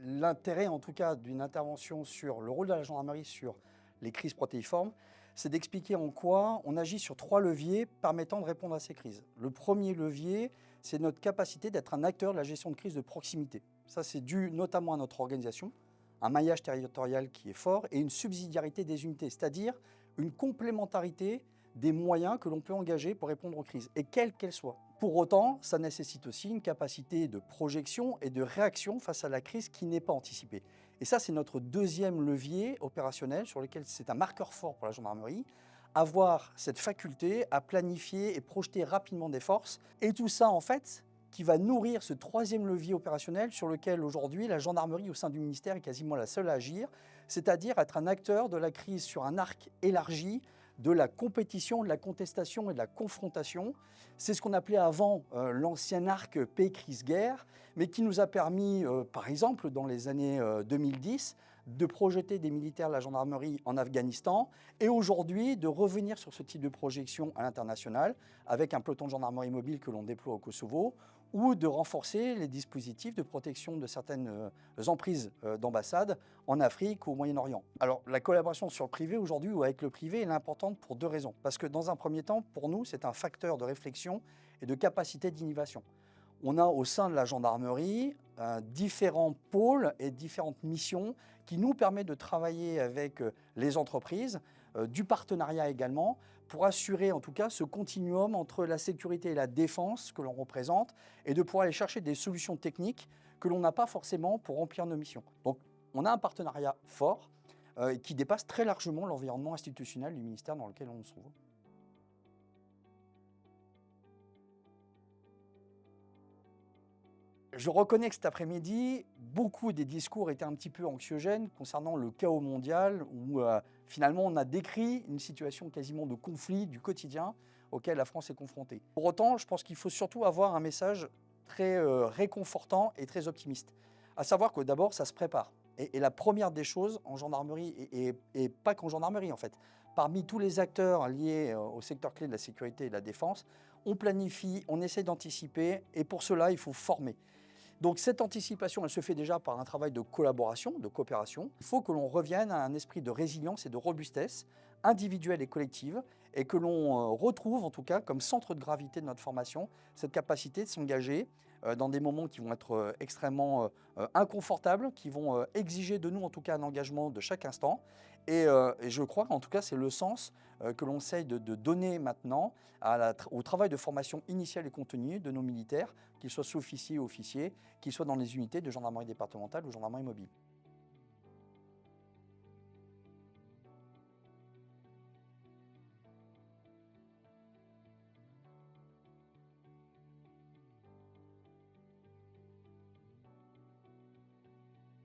L'intérêt, en tout cas, d'une intervention sur le rôle de la gendarmerie sur les crises protéiformes, c'est d'expliquer en quoi on agit sur 3 leviers permettant de répondre à ces crises. Le premier levier, c'est notre capacité d'être un acteur de la gestion de crise de proximité. Ça, c'est dû notamment à notre organisation, un maillage territorial qui est fort et une subsidiarité des unités, c'est-à-dire une complémentarité des moyens que l'on peut engager pour répondre aux crises, et quelles qu'elles soient. Pour autant, ça nécessite aussi une capacité de projection et de réaction face à la crise qui n'est pas anticipée. Et ça, c'est notre deuxième levier opérationnel sur lequel c'est un marqueur fort pour la gendarmerie, avoir cette faculté à planifier et projeter rapidement des forces. Et tout ça, en fait, qui va nourrir ce troisième levier opérationnel sur lequel aujourd'hui la gendarmerie au sein du ministère est quasiment la seule à agir, c'est-à-dire être un acteur de la crise sur un arc élargi, de la compétition, de la contestation et de la confrontation. C'est ce qu'on appelait avant l'ancien arc paix, crise, guerre, mais qui nous a permis, par exemple, dans les années 2010, de projeter des militaires de la gendarmerie en Afghanistan et aujourd'hui de revenir sur ce type de projection à l'international avec un peloton de gendarmerie mobile que l'on déploie au Kosovo ou de renforcer les dispositifs de protection de certaines emprises d'ambassade en Afrique ou au Moyen-Orient. Alors la collaboration sur le privé aujourd'hui ou avec le privé elle est importante pour 2 raisons. Parce que dans un premier temps, pour nous, c'est un facteur de réflexion et de capacité d'innovation. On a au sein de la gendarmerie différents pôles et différentes missions qui nous permettent de travailler avec les entreprises, du partenariat également, pour assurer en tout cas ce continuum entre la sécurité et la défense que l'on représente et de pouvoir aller chercher des solutions techniques que l'on n'a pas forcément pour remplir nos missions. Donc on a un partenariat fort qui dépasse très largement l'environnement institutionnel du ministère dans lequel on se trouve. Je reconnais que cet après-midi, beaucoup des discours étaient un petit peu anxiogènes concernant le chaos mondial où finalement on a décrit une situation quasiment de conflit du quotidien auquel la France est confrontée. Pour autant, je pense qu'il faut surtout avoir un message très réconfortant et très optimiste. À savoir que d'abord, ça se prépare. Et la première des choses en gendarmerie, et pas qu'en gendarmerie en fait, parmi tous les acteurs liés au secteur clé de la sécurité et de la défense, on planifie, on essaie d'anticiper et pour cela, il faut former. Donc cette anticipation, elle se fait déjà par un travail de collaboration, de coopération. Il faut que l'on revienne à un esprit de résilience et de robustesse individuelle et collective et que l'on retrouve en tout cas comme centre de gravité de notre formation cette capacité de s'engager dans des moments qui vont être extrêmement inconfortables, qui vont exiger de nous en tout cas un engagement de chaque instant. Et je crois qu'en tout cas c'est le sens que l'on essaye de donner maintenant au travail de formation initiale et continue de nos militaires, qu'ils soient sous-officiers ou officiers, qu'ils soient dans les unités de gendarmerie départementale ou gendarmerie mobile.